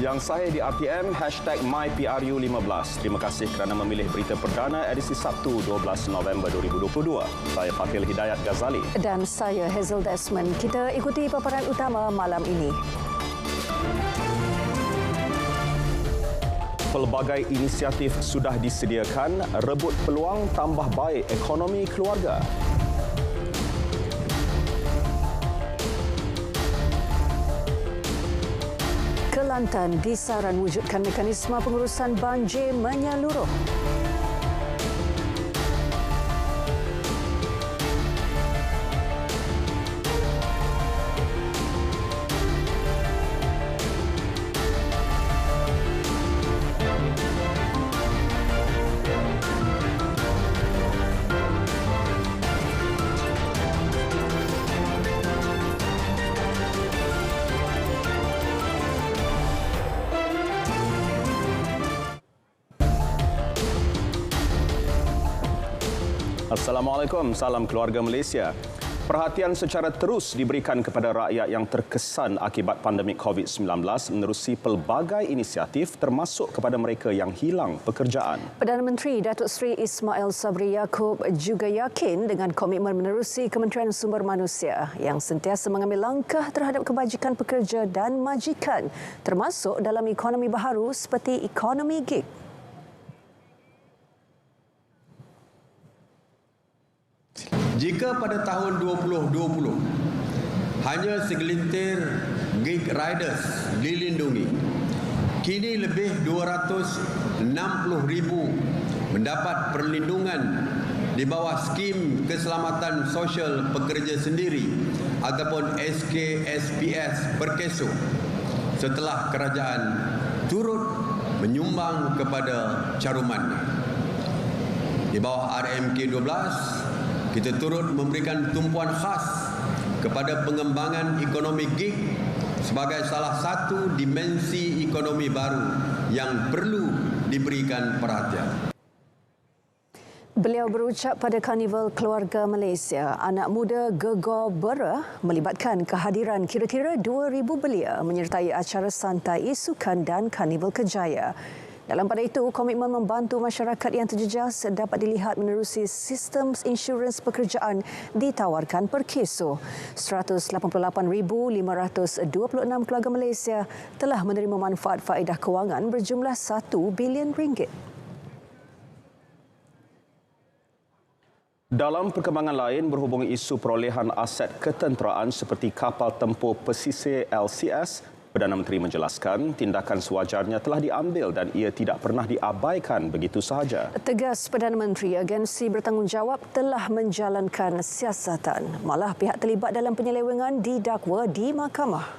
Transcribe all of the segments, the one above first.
Yang sahih di RTM, #MyPRU15. Terima kasih kerana memilih berita perdana edisi Sabtu 12 November 2022. Saya Fatil Hidayat Ghazali. Dan saya Hazel Desmond. Kita ikuti paparan utama malam ini. Pelbagai inisiatif sudah disediakan, rebut peluang tambah baik ekonomi keluarga. Kelantan disaran wujudkan mekanisme pengurusan banjir menyeluruh. Assalamualaikum, salam keluarga Malaysia. Perhatian secara terus diberikan kepada rakyat yang terkesan akibat pandemik COVID-19 menerusi pelbagai inisiatif termasuk kepada mereka yang hilang pekerjaan. Perdana Menteri Datuk Seri Ismail Sabri Yaakob juga yakin dengan komitmen menerusi Kementerian Sumber Manusia yang sentiasa mengambil langkah terhadap kebajikan pekerja dan majikan termasuk dalam ekonomi baharu seperti ekonomi gig. Jika pada tahun 2020 hanya segelintir gig riders dilindungi, kini lebih 260,000 mendapat perlindungan di bawah skim keselamatan sosial pekerja sendiri ataupun SKSPS Perkeso setelah kerajaan turut menyumbang kepada carumannya. Di bawah RMK 12, kita turut memberikan tumpuan khas kepada pengembangan ekonomi gig sebagai salah satu dimensi ekonomi baru yang perlu diberikan perhatian. Beliau berucap pada Karnival Keluarga Malaysia, anak muda Gegar Bera melibatkan kehadiran kira-kira 2,000 belia menyertai acara santai isukan dan Karnival Kejaya. Dalam pada itu, komitmen membantu masyarakat yang terjejas dapat dilihat menerusi sistem insurans pekerjaan ditawarkan Perkeso. 188,526 keluarga Malaysia telah menerima manfaat faedah kewangan berjumlah RM1 bilion. Dalam perkembangan lain berhubung isu perolehan aset ketenteraan seperti kapal tempur pesisir LCS, Perdana Menteri menjelaskan tindakan sewajarnya telah diambil dan ia tidak pernah diabaikan begitu sahaja. Tegas Perdana Menteri, agensi bertanggungjawab telah menjalankan siasatan. Malah pihak terlibat dalam penyelewengan didakwa di mahkamah.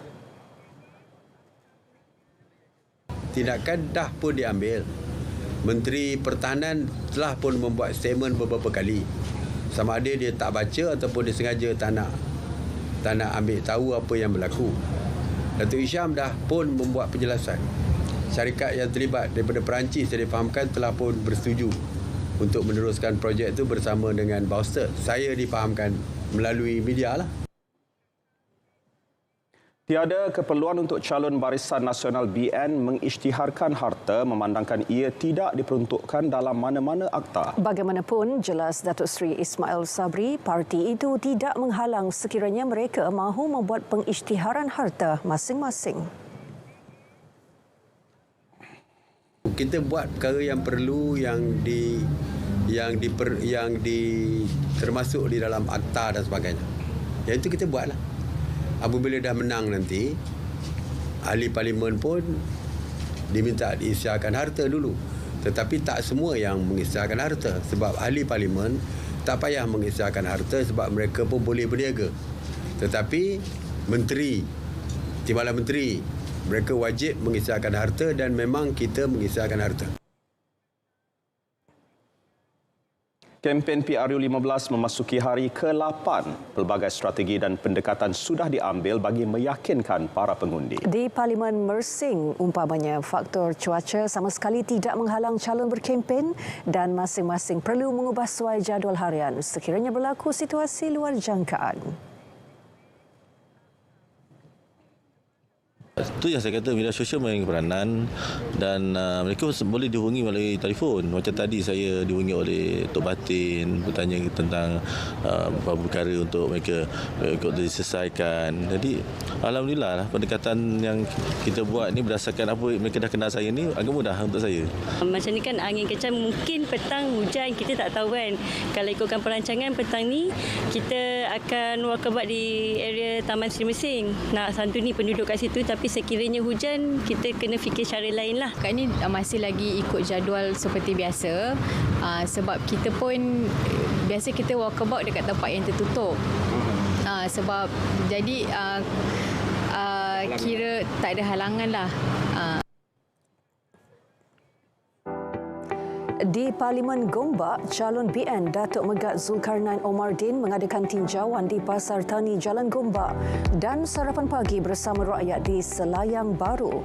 Tindakan dah pun diambil. Menteri Pertahanan telah pun membuat statement beberapa kali. Sama ada dia tak baca ataupun dia sengaja tak nak ambil tahu apa yang berlaku. Datuk Hisham dah pun membuat penjelasan. Syarikat yang terlibat daripada Perancis saya difahamkan telah pun bersetuju untuk meneruskan projek itu bersama dengan Bauster. Saya difahamkan melalui media lah. Tiada keperluan untuk calon Barisan Nasional BN mengisytiharkan harta memandangkan ia tidak diperuntukkan dalam mana-mana akta. Bagaimanapun, jelas Datuk Seri Ismail Sabri, parti itu tidak menghalang sekiranya mereka mahu membuat pengisytiharan harta masing-masing. Kita buat perkara yang perlu termasuk di dalam akta dan sebagainya. Yang itu kita buatlah. Apabila dah menang nanti, ahli parlimen pun diminta diisytiharkan harta dulu. Tetapi tak semua yang mengisytiharkan harta. Sebab ahli parlimen tak payah mengisytiharkan harta sebab mereka pun boleh berniaga. Tetapi menteri, timbalan menteri, mereka wajib mengisytiharkan harta dan memang kita mengisytiharkan harta. Kempen PRU15 memasuki hari ke-8. Pelbagai strategi dan pendekatan sudah diambil bagi meyakinkan para pengundi. Di Parlimen Mersing, umpamanya faktor cuaca sama sekali tidak menghalang calon berkempen dan masing-masing perlu mengubah suai jadual harian sekiranya berlaku situasi luar jangkaan. Itu yang saya kata, media sosial main peranan dan mereka boleh dihubungi melalui telefon. Macam tadi saya dihubungi oleh Tok Batin bertanya tentang beberapa perkara untuk mereka diselesaikan. Jadi alhamdulillah lah, pendekatan yang kita buat ni berdasarkan apa mereka dah kenal saya ni agak mudah untuk saya. Macam ni kan angin kencang, mungkin petang hujan, kita tak tahu kan. Kalau ikutkan perancangan petang ni kita akan walkabout di area Taman Seri Mesing. Nak santuni penduduk kat situ, tapi sekiranya hujan kita kena fikir cara lain lah. Kat ni masih lagi ikut jadual seperti biasa, sebab kita pun biasa kita walkabout dekat tempat yang tertutup. Sebab jadi kira tak ada halangan lah. Di Parlimen Gombak, calon BN Datuk Megat Zulkarnain Omardin mengadakan tinjauan di Pasar Tani Jalan Gombak dan sarapan pagi bersama rakyat di Selayang Baru.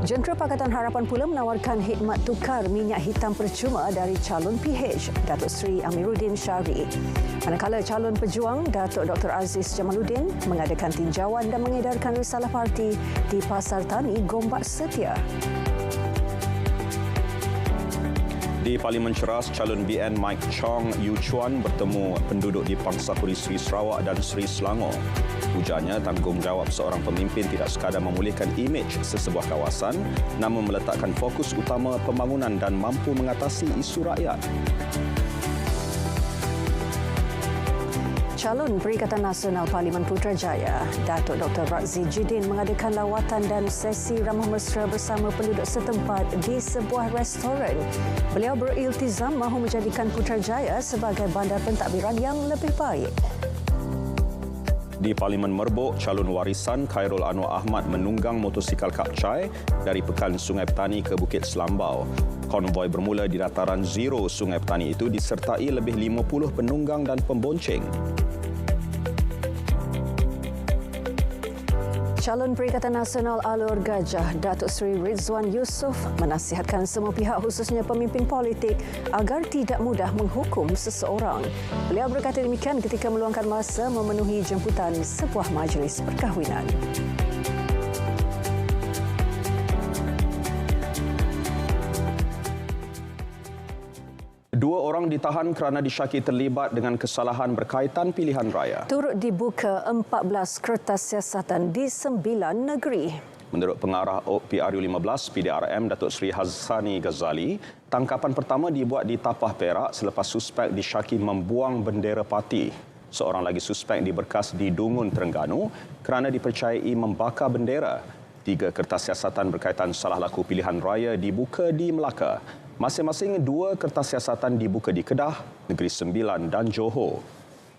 Jentera Pakatan Harapan pula menawarkan khidmat tukar minyak hitam percuma dari calon PH, Datuk Seri Amiruddin Syari. Manakala calon pejuang, Datuk Dr. Aziz Jamaluddin mengadakan tinjauan dan mengedarkan risalah parti di Pasar Tani Gombak Setia. Di Parlimen Ceras, calon BN Mike Chong Yu Chuan bertemu penduduk di Pangsapuri Seri Sarawak dan Seri Selangor. Ujarnya, tanggungjawab seorang pemimpin tidak sekadar memulihkan imej sesebuah kawasan, namun meletakkan fokus utama pembangunan dan mampu mengatasi isu rakyat. Calon Perikatan Nasional Parlimen Putrajaya, Datuk Dr. Razzie Jidin mengadakan lawatan dan sesi ramah mesra bersama penduduk setempat di sebuah restoran. Beliau beriltizam mahu menjadikan Putrajaya sebagai bandar pentadbiran yang lebih baik. Di Parlimen Merbuk, calon warisan Khairul Anwar Ahmad menunggang motosikal kapcai dari Pekan Sungai Petani ke Bukit Selambau. Konvoi bermula di dataran zero Sungai Petani itu disertai lebih 50 penunggang dan pembonceng. Calon Perikatan Nasional Alur Gajah, Datuk Seri Rizwan Yusof menasihatkan semua pihak khususnya pemimpin politik agar tidak mudah menghukum seseorang. Beliau berkata demikian ketika meluangkan masa memenuhi jemputan sebuah majlis perkahwinan. Dua orang ditahan kerana disyaki terlibat dengan kesalahan berkaitan pilihan raya. Turut dibuka 14 kertas siasatan di 9 negeri. Menurut pengarah PRU15 PDRM Datuk Seri Hassani Ghazali, tangkapan pertama dibuat di Tapah Perak selepas suspek disyaki membuang bendera parti. Seorang lagi suspek diberkas di Dungun, Terengganu kerana dipercayai membakar bendera. 3 kertas siasatan berkaitan salah laku pilihan raya dibuka di Melaka. Masing-masing 2 kertas siasatan dibuka di Kedah, Negeri Sembilan dan Johor.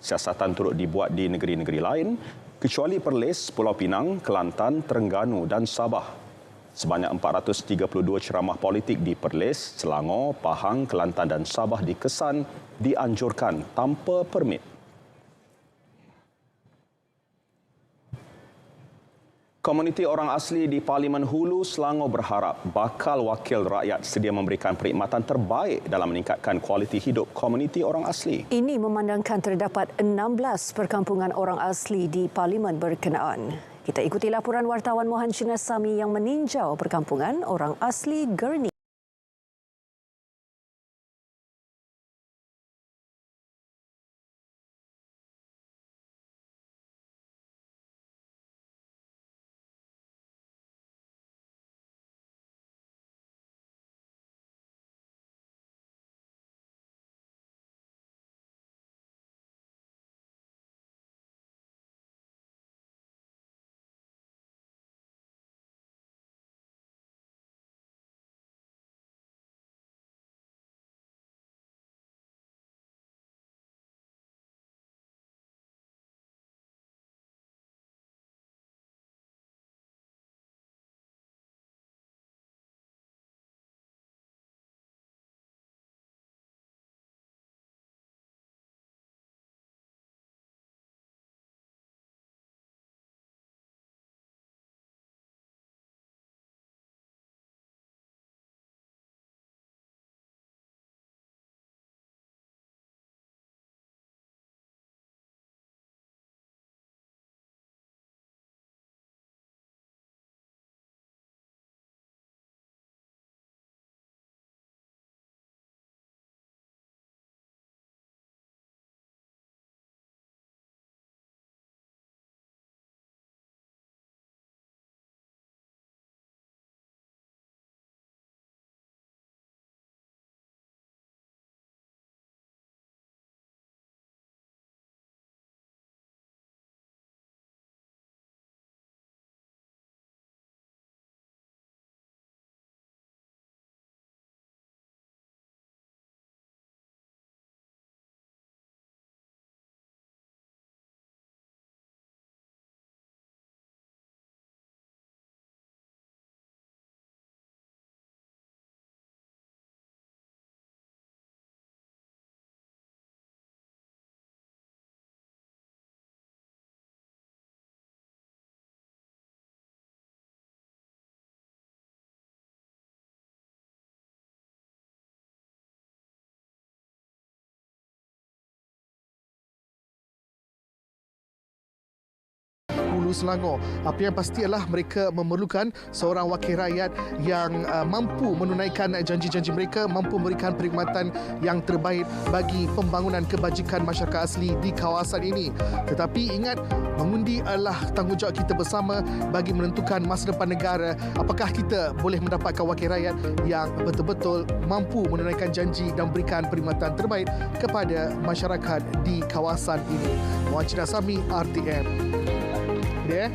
Siasatan turut dibuat di negeri-negeri lain, kecuali Perlis, Pulau Pinang, Kelantan, Terengganu dan Sabah. Sebanyak 432 ceramah politik di Perlis, Selangor, Pahang, Kelantan dan Sabah dikesan dianjurkan tanpa permit. Komuniti orang asli di Parlimen Hulu, Selangor berharap bakal wakil rakyat sedia memberikan perkhidmatan terbaik dalam meningkatkan kualiti hidup komuniti orang asli. Ini memandangkan terdapat 16 perkampungan orang asli di Parlimen berkenaan. Kita ikuti laporan wartawan Mohan Chinasami yang meninjau perkampungan orang asli Gurni. Hulu Selangor. Apa yang pasti adalah mereka memerlukan seorang wakil rakyat yang mampu menunaikan janji-janji mereka, mampu memberikan perkhidmatan yang terbaik bagi pembangunan kebajikan masyarakat asli di kawasan ini. Tetapi ingat, mengundi adalah tanggungjawab kita bersama bagi menentukan masa depan negara. Apakah kita boleh mendapatkan wakil rakyat yang betul-betul mampu menunaikan janji dan berikan perkhidmatan terbaik kepada masyarakat di kawasan ini. Muhammad Cina Sami, RTM. Ya.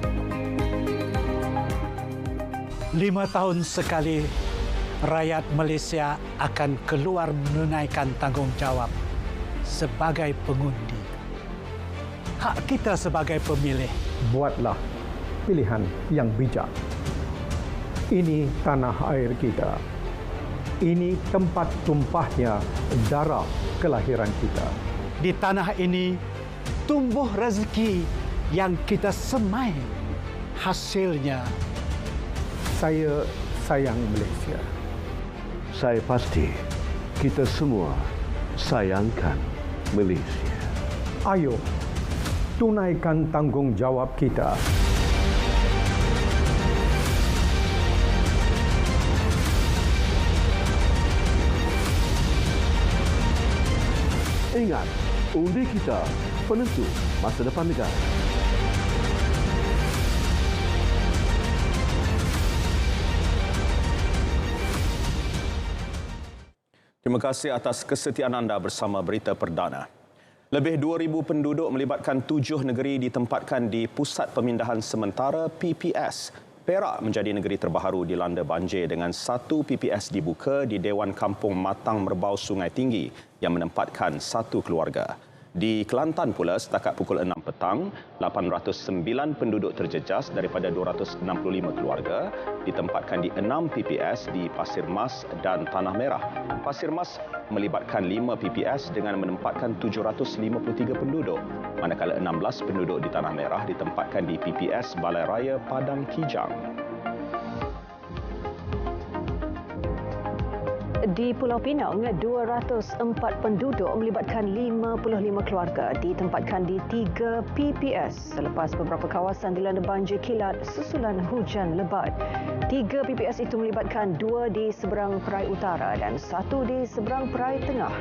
5 tahun sekali rakyat Malaysia akan keluar menunaikan tanggungjawab sebagai pengundi. Hak kita sebagai pemilih. Buatlah pilihan yang bijak. Ini tanah air kita. Ini tempat tumpahnya darah kelahiran kita. Di tanah ini tumbuh rezeki yang kita semai hasilnya. Saya sayang Malaysia. Saya pasti kita semua sayangkan Malaysia. Ayo, tunaikan tanggungjawab kita. Ingat, undi kita penentu masa depan negara. Terima kasih atas kesetiaan anda bersama Berita Perdana. Lebih 2,000 penduduk melibatkan 7 negeri ditempatkan di Pusat Pemindahan Sementara PPS. Perak menjadi negeri terbaru dilanda banjir dengan 1 PPS dibuka di Dewan Kampung Matang Merbau Sungai Tinggi yang menempatkan 1 keluarga. Di Kelantan pula, setakat pukul 6 petang, 809 penduduk terjejas daripada 265 keluarga ditempatkan di 6 PPS di Pasir Mas dan Tanah Merah. Pasir Mas melibatkan 5 PPS dengan menempatkan 753 penduduk, manakala 16 penduduk di Tanah Merah ditempatkan di PPS Balai Raya Padang Kijang. Di Pulau Pinang, 204 penduduk melibatkan 55 keluarga ditempatkan di 3 PPS selepas beberapa kawasan dilanda banjir kilat susulan hujan lebat. 3 PPS itu melibatkan 2 di seberang Perai Utara dan 1 di seberang Perai Tengah.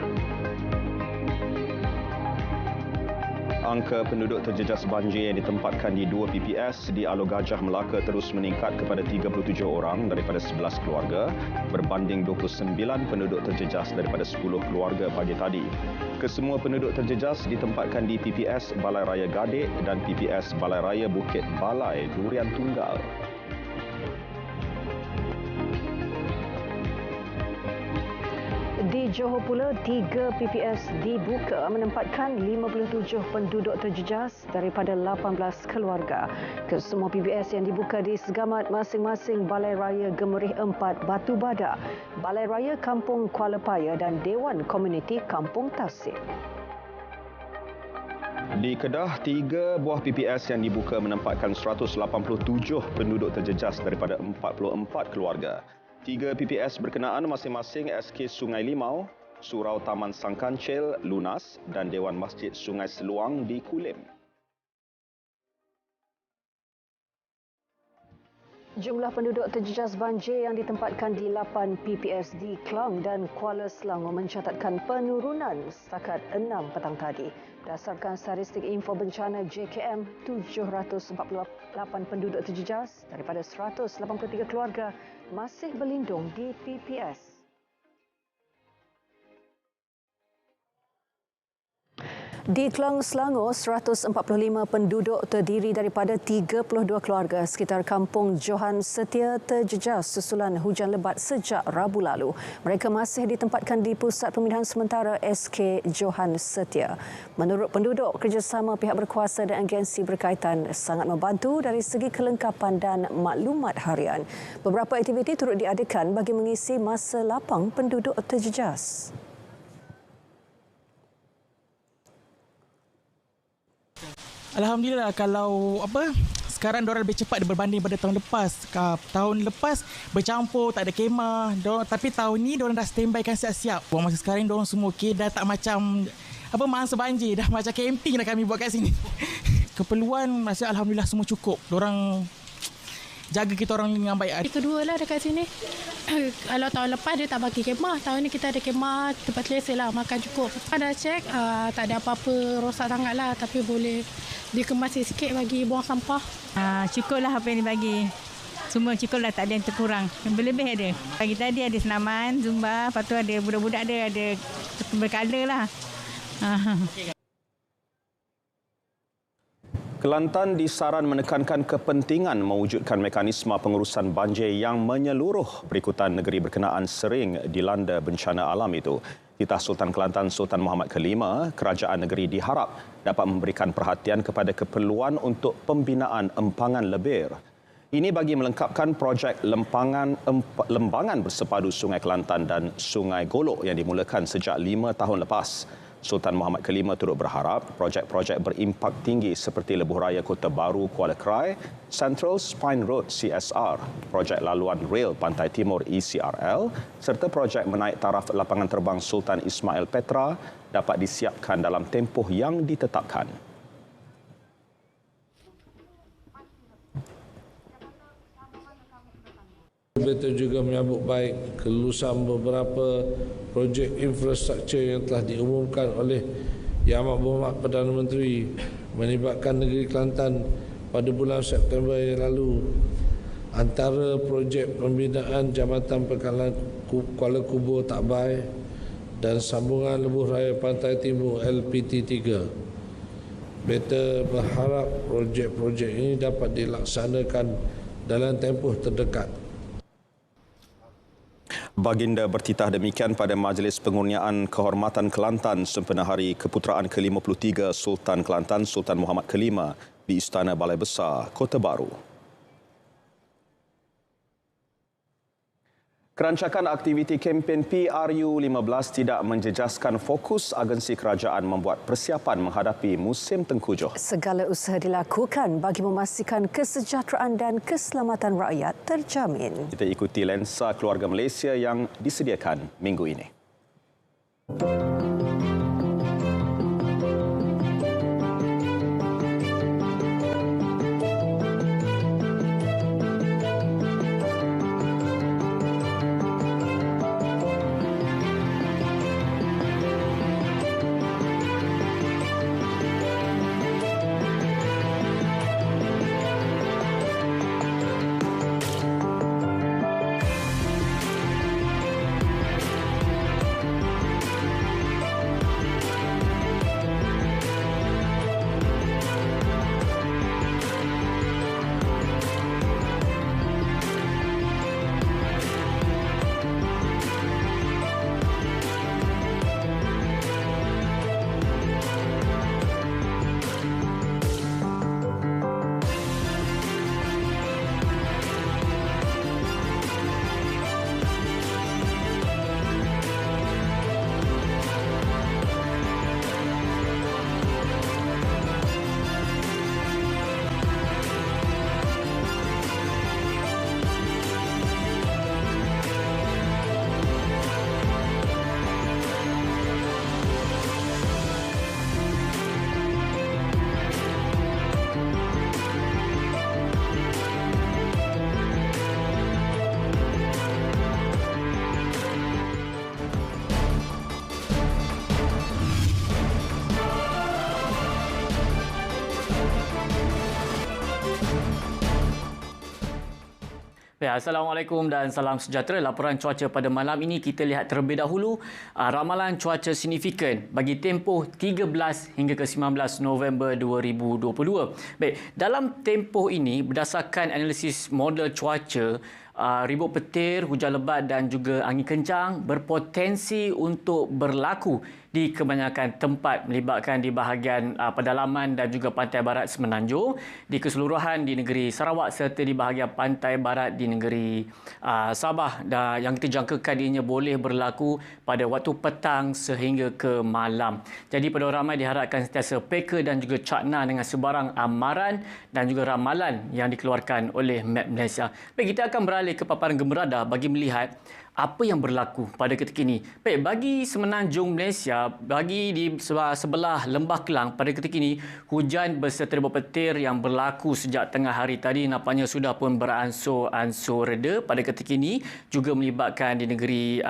Angka penduduk terjejas banjir yang ditempatkan di 2 PPS di Alor Gajah Melaka terus meningkat kepada 37 orang daripada 11 keluarga berbanding 29 penduduk terjejas daripada 10 keluarga pagi tadi. Kesemua penduduk terjejas ditempatkan di PPS Balai Raya Gadik dan PPS Balai Raya Bukit Balai Durian Tunggal. Di Johor pula, 3 PPS dibuka menempatkan 57 penduduk terjejas daripada 18 keluarga. Kesemua PPS yang dibuka di segamat masing-masing Balai Raya Gemerih 4 Batu Badak, Balai Raya Kampung Kuala Paya dan Dewan Komuniti Kampung Tasik. Di Kedah, 3 buah PPS yang dibuka menempatkan 187 penduduk terjejas daripada 44 keluarga. 3 PPS berkenaan masing-masing SK Sungai Limau, Surau Taman Sangkancil, Lunas dan Dewan Masjid Sungai Seluang di Kulim. Jumlah penduduk terjejas banjir yang ditempatkan di 8 PPS di Klang dan Kuala Selangor mencatatkan penurunan setakat 6 petang tadi. Berdasarkan statistik info bencana JKM, 748 penduduk terjejas daripada 183 keluarga masih berlindung di PPS. Di Klang Selangor, 145 penduduk terdiri daripada 32 keluarga sekitar kampung Johan Setia terjejas susulan hujan lebat sejak Rabu lalu. Mereka masih ditempatkan di Pusat Pemindahan Sementara SK Johan Setia. Menurut penduduk, kerjasama pihak berkuasa dan agensi berkaitan sangat membantu dari segi kelengkapan dan maklumat harian. Beberapa aktiviti turut diadakan bagi mengisi masa lapang penduduk terjejas. Alhamdulillah, kalau sekarang diorang lebih cepat berbanding pada tahun lepas. Tahun lepas bercampur, tak ada kemah, tapi tahun ni diorang dah standbykan siap-siap. Buat masa sekarang diorang semua okey, dah tak macam mangsa banjir, dah macam camping dah kami buat kat sini. keperluan rasa alhamdulillah semua cukup. Diorang jaga kita orang dengan baik. Kedua lah dekat sini. Kalau tahun lepas dia tak bagi kemah. Tahun ni kita ada kemah, tempat selesa lah, makan cukup. Dah cek, tak ada apa-apa rosak sangat lah. Tapi boleh dikemas sikit bagi buang sampah. Cukup lah apa yang dibagi. Semua cukup lah, tak ada yang terkurang. Yang berlebih ada. Pagi tadi ada senaman, zumba. Lepas tu ada budak-budak ada berkala lah. Kelantan disaran menekankan kepentingan mewujudkan mekanisme pengurusan banjir yang menyeluruh berikutan negeri berkenaan sering dilanda bencana alam itu. Titah Sultan Kelantan Sultan Muhammad Kelima, kerajaan negeri diharap dapat memberikan perhatian kepada keperluan untuk pembinaan empangan lebir. Ini bagi melengkapkan projek lembangan bersepadu Sungai Kelantan dan Sungai Golok yang dimulakan sejak 5 tahun lepas. Sultan Muhammad Kelima turut berharap projek-projek berimpak tinggi seperti Lebuh Raya Kota Baru Kuala Krai, Central Spine Road CSR, projek laluan rel Pantai Timur ECRL serta projek menaik taraf lapangan terbang Sultan Ismail Petra dapat disiapkan dalam tempoh yang ditetapkan. Betul juga menyambut baik kelulusan beberapa projek infrastruktur yang telah diumumkan oleh Yang Amat Berhormat Perdana Menteri melibatkan negeri Kelantan pada bulan September yang lalu. Antara projek pembinaan Jambatan Pekalan Kuala Kubur Takbai dan sambungan Lebuh Raya Pantai Timur LPT3. Beta berharap projek-projek ini dapat dilaksanakan dalam tempoh terdekat. Baginda bertitah demikian pada Majlis Pengurniaan Kehormatan Kelantan sempena Hari Keputeraan ke-53 Sultan Kelantan Sultan Muhammad Kelima di Istana Balai Besar, Kota Baru. Kerancakan aktiviti kempen PRU15 tidak menjejaskan fokus agensi kerajaan membuat persiapan menghadapi musim tengkujuh. Segala usaha dilakukan bagi memastikan kesejahteraan dan keselamatan rakyat terjamin. Kita ikuti lensa keluarga Malaysia yang disediakan minggu ini. Assalamualaikum dan salam sejahtera. Laporan cuaca pada malam ini kita lihat terlebih dahulu ramalan cuaca signifikan bagi tempoh 13 hingga ke 19 November 2022. Baik, dalam tempoh ini berdasarkan analisis model cuaca, ribut petir, hujan lebat dan juga angin kencang berpotensi untuk berlaku di kebanyakan tempat melibatkan di bahagian pedalaman dan juga pantai barat Semenanjung, di keseluruhan di negeri Sarawak serta di bahagian pantai barat di negeri Sabah, dan yang kita jangkakan ianya boleh berlaku pada waktu petang sehingga ke malam. Jadi pada ramai diharapkan sentiasa peka dan juga cakna dengan sebarang amaran dan juga ramalan yang dikeluarkan oleh Map Malaysia. Baik, kita akan beralih ke paparan gemerada bagi melihat apa yang berlaku pada ketika ini. Baik, bagi Semenanjung Malaysia, Bagi di sebelah Lembah Kelang pada ketika ini, hujan berserta rebut petir yang berlaku sejak tengah hari tadi nampaknya sudah pun beransur-ansur reda pada ketika ini, juga melibatkan di Negeri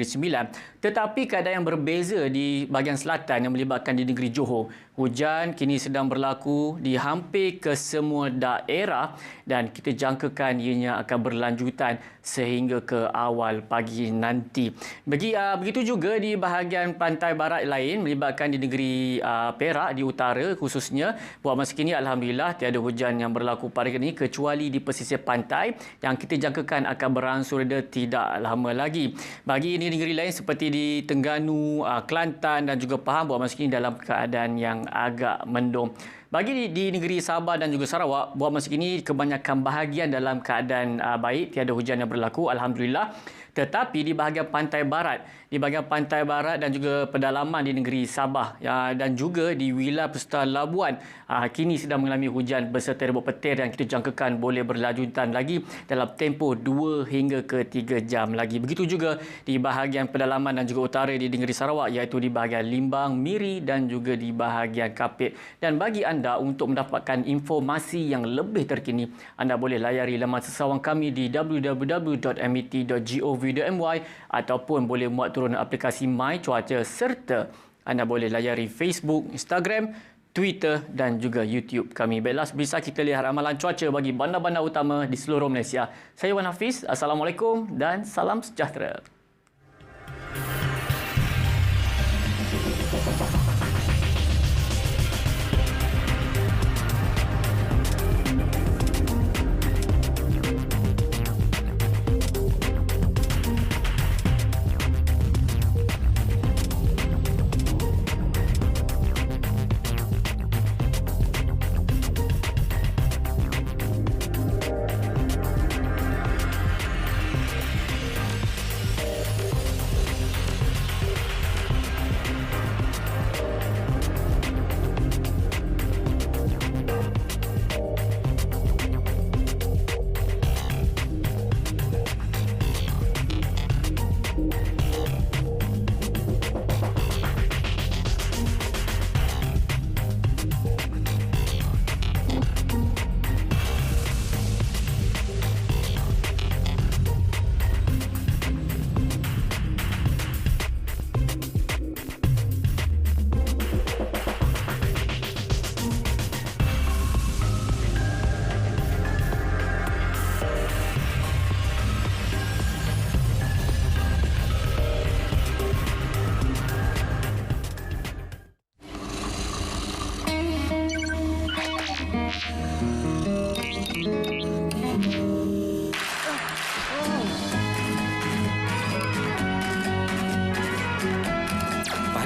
Sembilan. Tetapi keadaan yang berbeza di bahagian selatan yang melibatkan di Negeri Johor. Hujan kini sedang berlaku di hampir ke semua daerah dan kita jangkakan ianya akan berlanjutan sehingga ke awal pagi nanti. Begitu juga di bahagian pantai barat lain melibatkan di Negeri Perak di utara khususnya. Buat masa kini alhamdulillah tiada hujan yang berlaku pada ini kecuali di pesisir pantai yang kita jangkakan akan beransur reda tidak lama lagi. Bagi negeri lain seperti di Terengganu, Kelantan dan juga Pahang buat masa kini dalam keadaan yang agak mendung. Bagi di negeri Sabah dan juga Sarawak, buat masa kini kebanyakan bahagian dalam keadaan baik, tiada hujan yang berlaku, alhamdulillah. Tetapi di bahagian pantai barat dan juga pedalaman di negeri Sabah dan juga di wilayah Persekutuan Labuan kini sedang mengalami hujan berserta rebut petir yang kita jangkakan boleh berlanjutan lagi dalam tempoh 2 hingga ke 3 jam lagi. Begitu juga di bahagian pedalaman dan juga utara di negeri Sarawak iaitu di bahagian Limbang, Miri dan juga di bahagian Kapit. Dan bagi anda untuk mendapatkan informasi yang lebih terkini, anda boleh layari laman sesawang kami di www.met.gov.my ataupun boleh muat turun aplikasi My Cuaca serta anda boleh layari Facebook, Instagram, Twitter dan juga YouTube kami. Baiklah, bisa kita lihat ramalan cuaca bagi bandar-bandar utama di seluruh Malaysia. Saya Wan Hafiz. Assalamualaikum dan salam sejahtera.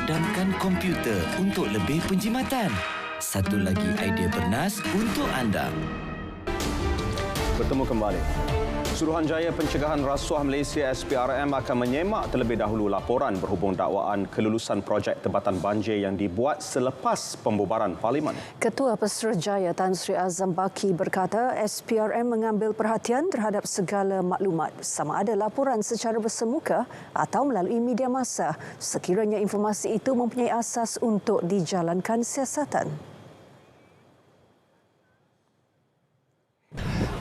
Padamkan komputer untuk lebih penjimatan. Satu lagi idea bernas untuk anda. Bertemu kembali. Suruhanjaya Pencegahan Rasuah Malaysia SPRM akan menyemak terlebih dahulu laporan berhubung dakwaan kelulusan projek tempatan banjir yang dibuat selepas pembubaran Parlimen. Ketua Pesuruhjaya Tan Sri Azam Baki berkata SPRM mengambil perhatian terhadap segala maklumat sama ada laporan secara bersemuka atau melalui media massa sekiranya informasi itu mempunyai asas untuk dijalankan siasatan.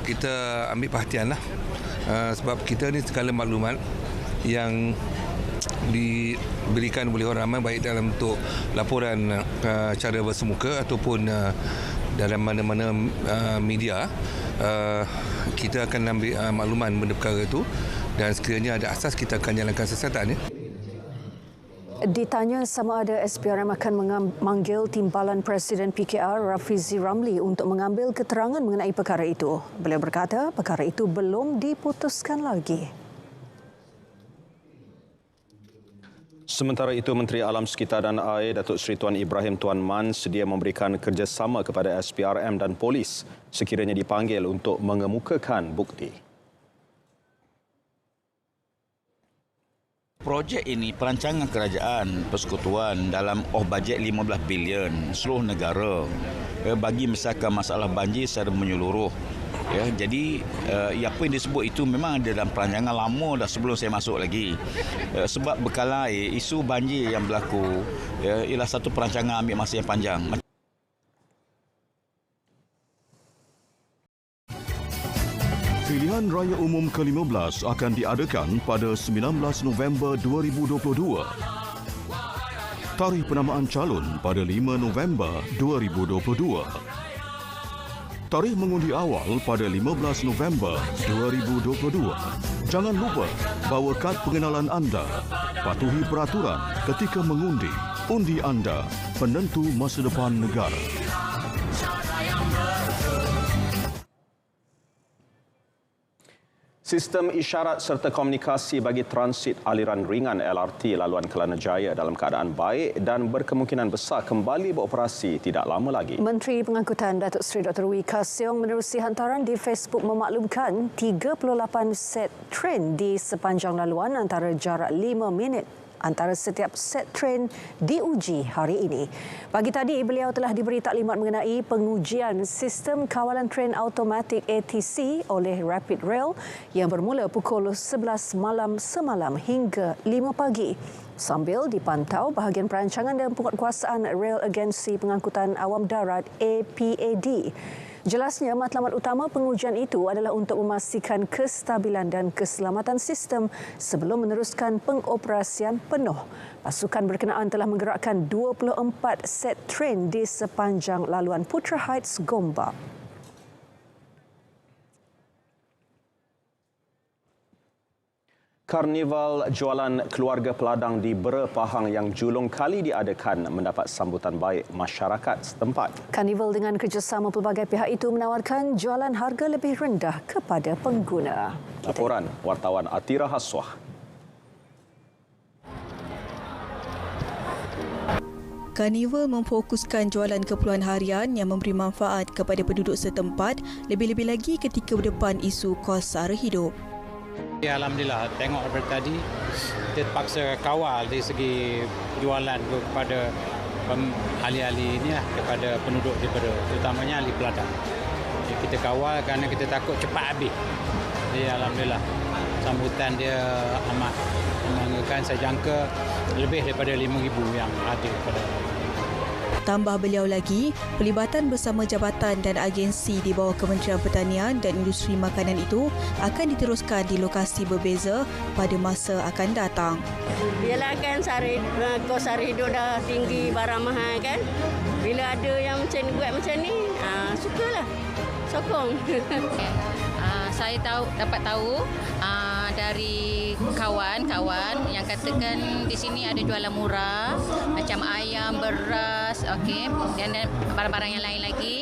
Kita ambil perhatianlah sebab kita ni segala maklumat yang diberikan oleh orang ramai baik dalam bentuk laporan cara bersemuka ataupun dalam mana-mana media, kita akan ambil makluman benda perkara itu dan sekiranya ada asas kita akan jalankan siasatan. Ditanya sama ada SPRM akan memanggil timbalan Presiden PKR Rafizi Ramli untuk mengambil keterangan mengenai perkara itu. Beliau berkata perkara itu belum diputuskan lagi. Sementara itu, Menteri Alam Sekitar dan Air Datuk Seri Tuan Ibrahim Tuan Man sedia memberikan kerjasama kepada SPRM dan polis sekiranya dipanggil untuk mengemukakan bukti. Projek ini perancangan kerajaan persekutuan dalam bajet 15 bilion seluruh negara bagi menyelesaikan masalah banjir secara menyeluruh. Ya, jadi apa yang disebut itu memang ada dalam perancangan lama dah sebelum saya masuk lagi. Sebab bekalan air, isu banjir yang berlaku ialah satu perancangan ambil masa yang panjang. Pilihan Raya Umum ke-15 akan diadakan pada 19 November 2022. Tarikh penamaan calon pada 5 November 2022. Tarikh mengundi awal pada 15 November 2022. Jangan lupa bawa kad pengenalan anda. Patuhi peraturan ketika mengundi. Undi anda, penentu masa depan negara. Sistem isyarat serta komunikasi bagi transit aliran ringan LRT laluan Kelana Jaya dalam keadaan baik dan berkemungkinan besar kembali beroperasi tidak lama lagi. Menteri Pengangkutan Datuk Seri Dr. Wee Ka Siong menerusi hantaran di Facebook memaklumkan 38 set tren di sepanjang laluan antara jarak 5 minit antara setiap set tren diuji hari ini. Pagi tadi, beliau telah diberi taklimat mengenai pengujian sistem kawalan tren automatik ATC oleh Rapid Rail yang bermula pukul 11 malam semalam hingga 5 pagi. Sambil dipantau bahagian perancangan dan penguatkuasaan Rail Agensi Pengangkutan Awam Darat APAD. Jelasnya, matlamat utama pengujian itu adalah untuk memastikan kestabilan dan keselamatan sistem sebelum meneruskan pengoperasian penuh. Pasukan berkenaan telah menggerakkan 24 set tren di sepanjang laluan Putra Heights, Gombak. Karnival jualan keluarga peladang di Bera Pahang yang julung kali diadakan mendapat sambutan baik masyarakat setempat. Karnival dengan kerjasama pelbagai pihak itu menawarkan jualan harga lebih rendah kepada pengguna. Laporan wartawan Atira Haswah. Karnival memfokuskan jualan keperluan harian yang memberi manfaat kepada penduduk setempat, lebih-lebih lagi ketika berdepan isu kos sara hidup. Ya, Alhamdulillah, tengok daripada tadi kita terpaksa kawal dari segi jualan kepada ahli-ahli ini lah, kepada penduduk di Bera, terutamanya ahli peladang. Kita kawal kerana kita takut cepat habis. Jadi Alhamdulillah, sambutan dia amat membanggakan. Saya jangka lebih daripada 5,000 yang hadir pada Tambah beliau lagi, pelibatan bersama jabatan dan agensi di bawah Kementerian Pertanian dan Industri Makanan itu akan diteruskan di lokasi berbeza pada masa akan datang. Yalah kan kos sara hidup dah tinggi, barang mahal kan. Bila ada yang buat macam ni, sukalah. Sokong. Saya dapat tahu dari kawan-kawan yang katakan di sini ada jualan murah macam ayam, beras, okey, dan barang-barang yang lain lagi.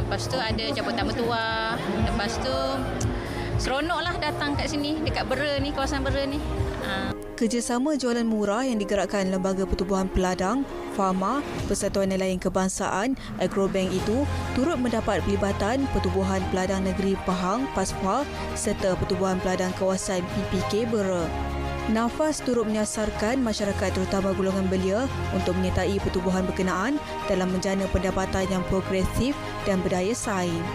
Lepas tu ada jabatan mertua. Lepas tu seronoklah datang kat sini dekat Bera ni, kawasan Bera ni. Kerjasama jualan murah yang digerakkan Lembaga Pertubuhan Peladang, Pharma, Persatuan Nelayan Kebangsaan, Agrobank itu turut mendapat pelibatan Pertubuhan Peladang Negeri Pahang, PASPA serta Pertubuhan Peladang Kawasan PPK Bera. Nafas turut menyasarkan masyarakat terutama golongan belia untuk menyertai pertubuhan berkenaan dalam menjana pendapatan yang progresif dan berdaya saing.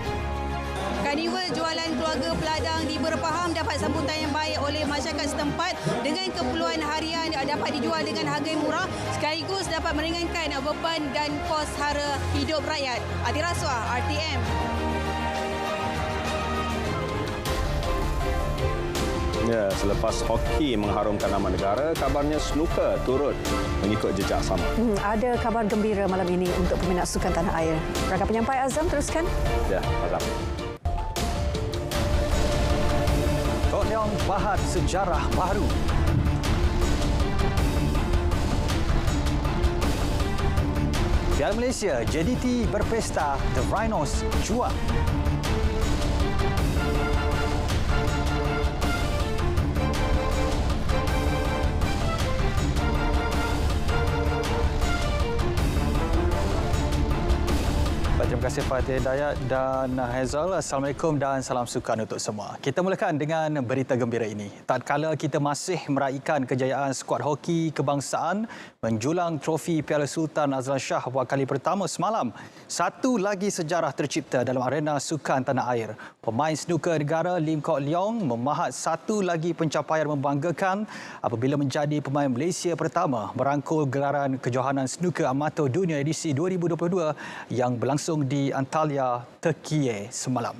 Karnival jualan keluarga peladang di Bera Pahang dapat sambutan yang baik oleh masyarakat setempat dengan keperluan harian dapat dijual dengan harga yang murah sekaligus dapat meringankan beban dan kos sara hidup rakyat. Atira Haswah, RTM. Ya, selepas hoki mengharumkan nama negara, kabarnya snooker turut mengikut jejak sama. Ada kabar gembira malam ini untuk peminat sukan tanah air. Rakan penyampai Azam, teruskan. Ya, Azam. Tok Leong bahas sejarah baru. Piala Malaysia, JDT berpesta, The Rhinos juang. Terima kasih Fatih Hidayat dan Haizal. Assalamualaikum dan salam sukan untuk semua. Kita mulakan dengan berita gembira ini. Tatkala kita masih meraihkan kejayaan skuad hoki kebangsaan menjulang trofi Piala Sultan Azlan Shah buat kali pertama semalam, satu lagi sejarah tercipta dalam arena sukan tanah air. Pemain snooker negara Lim Kok Leong memahat satu lagi pencapaian membanggakan apabila menjadi pemain Malaysia pertama merangkul gelaran kejohanan snooker amatur dunia edisi 2022 yang berlangsung di Antalya, Turkiye semalam.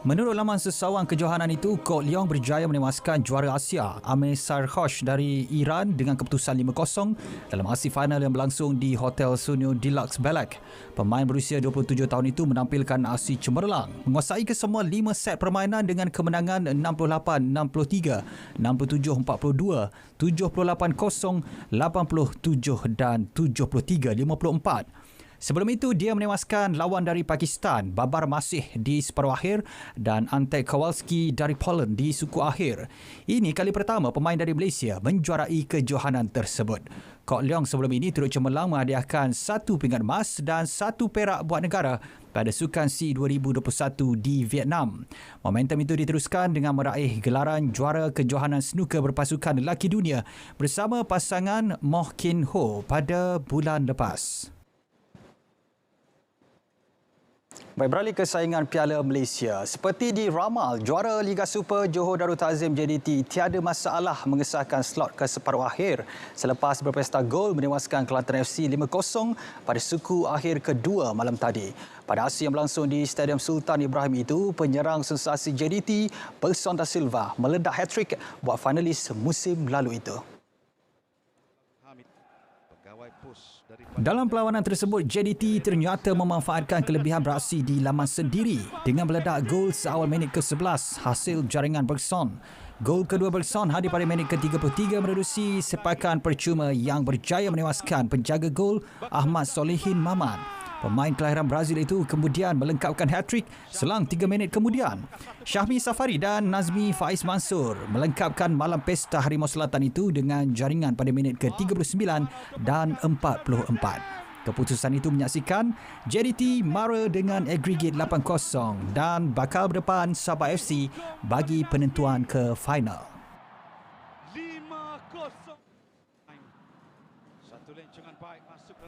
Menurut laman sesawan kejohanan itu, Kok Leong berjaya menewaskan juara Asia Amir Sarhosh dari Iran dengan keputusan 5-0 dalam aksi final yang berlangsung di Hotel Sunyo Deluxe Balak. Pemain berusia 27 tahun itu menampilkan aksi cemerlang, menguasai kesemua 5 set permainan dengan kemenangan 68-63, 67-42, 78-0, 87 dan 73-54. Sebelum itu, dia menewaskan lawan dari Pakistan, Babar Masih di separuh akhir dan Antek Kowalski dari Poland di suku akhir. Ini kali pertama pemain dari Malaysia menjuarai kejohanan tersebut. Kok Leong sebelum ini turut cemerlang menghadiahkan 1 pingat emas dan 1 perak buat negara pada Sukan SEA 2021 di Vietnam. Momentum itu diteruskan dengan meraih gelaran juara kejohanan snooker berpasukan lelaki dunia bersama pasangan Moh Kin Ho pada bulan lepas. Baik, beralih ke saingan Piala Malaysia. Seperti diramal, juara Liga Super Johor Darul Ta'zim JDT tiada masalah mengesahkan slot ke separuh akhir selepas berpesta gol menewaskan Kelantan FC 5-0 pada suku akhir kedua malam tadi. Pada aksi yang berlangsung di Stadium Sultan Ibrahim itu, penyerang sensasi JDT, Berson Da Silva, meledak hat-trick buat finalis musim lalu itu. Dalam perlawanan tersebut, JDT ternyata memanfaatkan kelebihan beraksi di laman sendiri dengan meledak gol seawal minit ke-11 hasil jaringan Bergson. Gol kedua Bergson hadir pada minit ke-33 menerusi sepakan percuma yang berjaya menewaskan penjaga gol Ahmad Solehin Maman. Pemain kelahiran Brazil itu kemudian melengkapkan hat-trick selang 3 minit kemudian. Syahmi Safari dan Nazmi Faiz Mansur melengkapkan malam pesta Harimau Selatan itu dengan jaringan pada minit ke-39 dan 44. Keputusan itu menyaksikan JDT mara dengan agregat 8-0 dan bakal berdepan Sabah FC bagi penentuan ke final.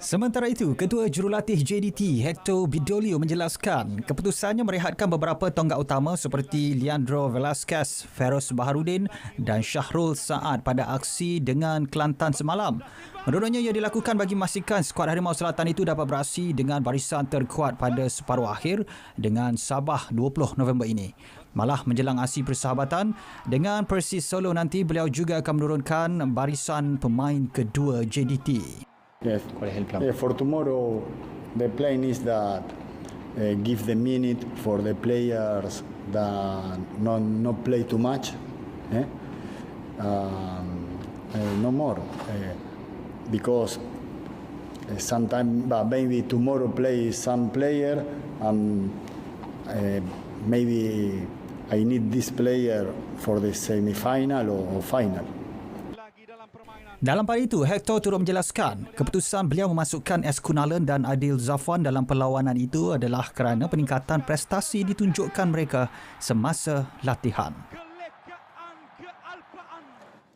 Sementara itu, Ketua Jurulatih JDT, Hector Bidolio menjelaskan keputusannya merehatkan beberapa tonggak utama seperti Leandro Velasquez, Feroz Baharudin dan Syahrul Saad pada aksi dengan Kelantan semalam. Menurutnya, ia dilakukan bagi memastikan skuad Harimau Selatan itu dapat beraksi dengan barisan terkuat pada separuh akhir dengan Sabah 20 November ini. Malah menjelang aksi persahabatan dengan Persis Solo nanti, beliau juga akan menurunkan barisan pemain kedua JDT. Yes. For tomorrow, the plan is that give the minute for the players that not play too much. No more. Because sometimes maybe tomorrow play some player and maybe I need this player for the semi-final or final. Dalam pada itu, Hector turut menjelaskan keputusan beliau memasukkan S. Kunalan dan Adil Zafwan dalam perlawanan itu adalah kerana peningkatan prestasi ditunjukkan mereka semasa latihan.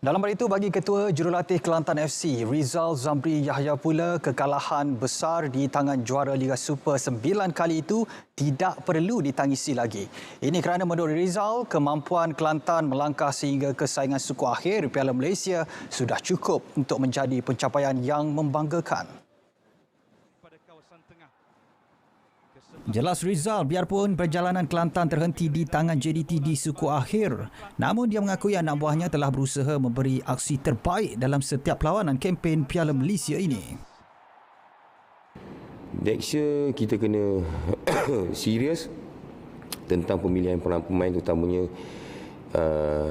Dalam hal itu, bagi Ketua Jurulatih Kelantan FC, Rizal Zamri Yahya pula, kekalahan besar di tangan juara Liga Super 9 kali itu tidak perlu ditangisi lagi. Ini kerana menurut Rizal, kemampuan Kelantan melangkah sehingga ke saingan suku akhir Piala Malaysia sudah cukup untuk menjadi pencapaian yang membanggakan. Jelas Rizal, biarpun perjalanan Kelantan terhenti di tangan JDT di suku akhir, namun dia mengakui anak buahnya telah berusaha memberi aksi terbaik dalam setiap perlawanan kempen Piala Malaysia ini. Next year kita kena serius tentang pemilihan pemain terutamanya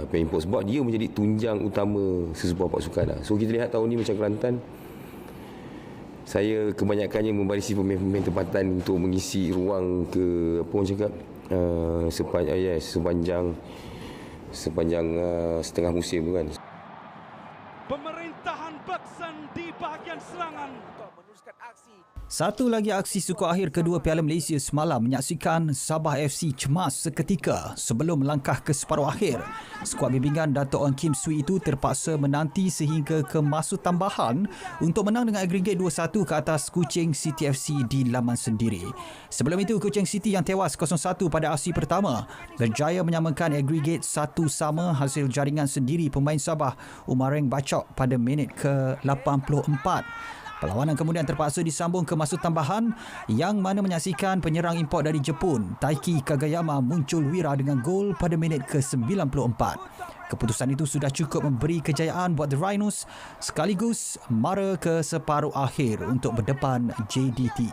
pemain sebab dia menjadi tunjang utama sesebuah pasukan. So kita lihat tahun ni macam Kelantan, saya kebanyakannya membarisi pemain-pemain tempatan untuk mengisi ruang ke apa orang cakap sepanjang setengah musim tu kan. Pemerintahan Beksan di bahagian serangan. Satu lagi aksi suku akhir kedua Piala Malaysia semalam menyaksikan Sabah FC cemas seketika sebelum melangkah ke separuh akhir. Skuad bimbingan Dato' Ong Kim Swee itu terpaksa menanti sehingga ke masa tambahan untuk menang dengan agregat 2-1 ke atas Kuching City FC di laman sendiri. Sebelum itu, Kuching City yang tewas 0-1 pada aksi pertama berjaya menyamakan agregat 1-1 hasil jaringan sendiri pemain Sabah Umareng Bacok pada minit ke-84. Perlawanan kemudian terpaksa disambung ke masa tambahan yang mana menyaksikan penyerang import dari Jepun, Taiki Kagayama muncul wira dengan gol pada minit ke-94. Keputusan itu sudah cukup memberi kejayaan buat The Rhinos sekaligus mara ke separuh akhir untuk berdepan JDT.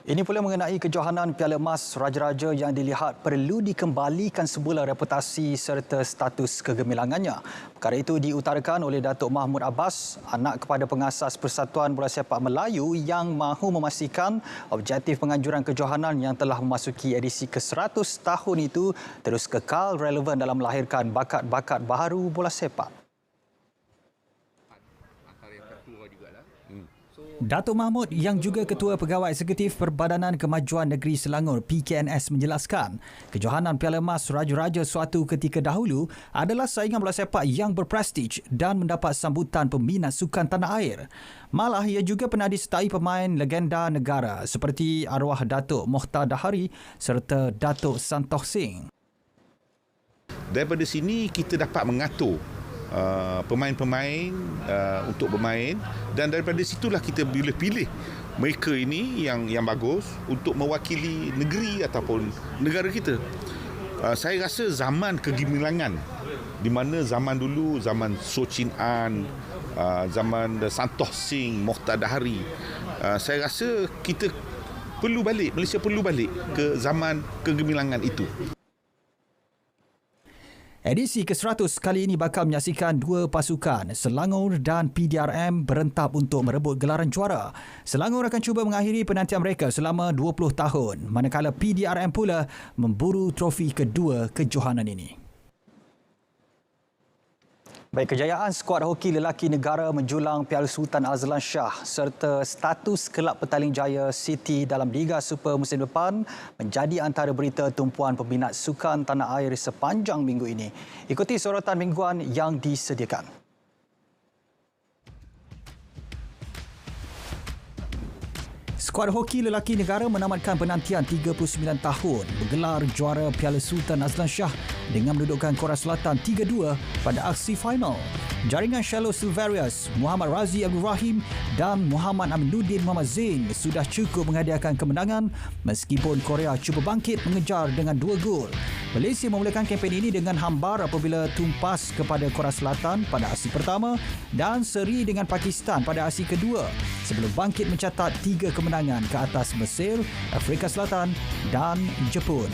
Ini pula mengenai kejohanan Piala Emas Raja-Raja yang dilihat perlu dikembalikan semula reputasi serta status kegemilangannya. Perkara itu diutarakan oleh Datuk Mahmud Abbas, anak kepada pengasas Persatuan Bola Sepak Melayu yang mahu memastikan objektif penganjuran kejohanan yang telah memasuki edisi ke-100 tahun itu terus kekal relevan dalam melahirkan bakat-bakat baharu bola sepak. Datuk Mahmud yang juga Ketua Pegawai Eksekutif Perbadanan Kemajuan Negeri Selangor PKNS menjelaskan, kejohanan Piala Emas Raja-Raja suatu ketika dahulu adalah saingan bola sepak yang berprestij dan mendapat sambutan peminat sukan tanah air. Malah ia juga pernah disertai pemain legenda negara seperti arwah Datuk Mokhtar Dahari serta Datuk Santoh Singh. Daripada sini kita dapat mengatur pemain-pemain untuk bermain, dan daripada situlah kita boleh pilih mereka ini yang bagus untuk mewakili negeri ataupun negara kita. Saya rasa zaman kegemilangan di mana zaman dulu, zaman So Chin An, zaman Santoh Singh, Mokhtar Dahari, saya rasa kita perlu balik, Malaysia perlu balik ke zaman kegemilangan itu. Edisi ke-100 kali ini bakal menyaksikan dua pasukan, Selangor dan PDRM berentap untuk merebut gelaran juara. Selangor akan cuba mengakhiri penantian mereka selama 20 tahun, manakala PDRM pula memburu trofi kedua kejohanan ini. Baik, kejayaan skuad hoki lelaki negara menjulang Piala Sultan Azlan Shah serta status kelab Petaling Jaya City dalam Liga Super musim depan menjadi antara berita tumpuan peminat sukan tanah air sepanjang minggu ini. Ikuti sorotan mingguan yang disediakan. Skuad hoki lelaki negara menamatkan penantian 39 tahun bergelar juara Piala Sultan Azlan Shah dengan mendudukkan Korea Selatan 3-2 pada aksi final. Jaringan Shallow Silverius, Muhammad Razi Abdul Rahim dan Muhammad Aminuddin Muhammad Zain sudah cukup menghadiahkan kemenangan meskipun Korea cuba bangkit mengejar dengan 2 gol. Malaysia memulakan kempen ini dengan hambar apabila tumpas kepada Korea Selatan pada aksi pertama dan seri dengan Pakistan pada aksi kedua sebelum bangkit mencatat 3 kemenangan ke atas Mesir, Afrika Selatan dan Jepun.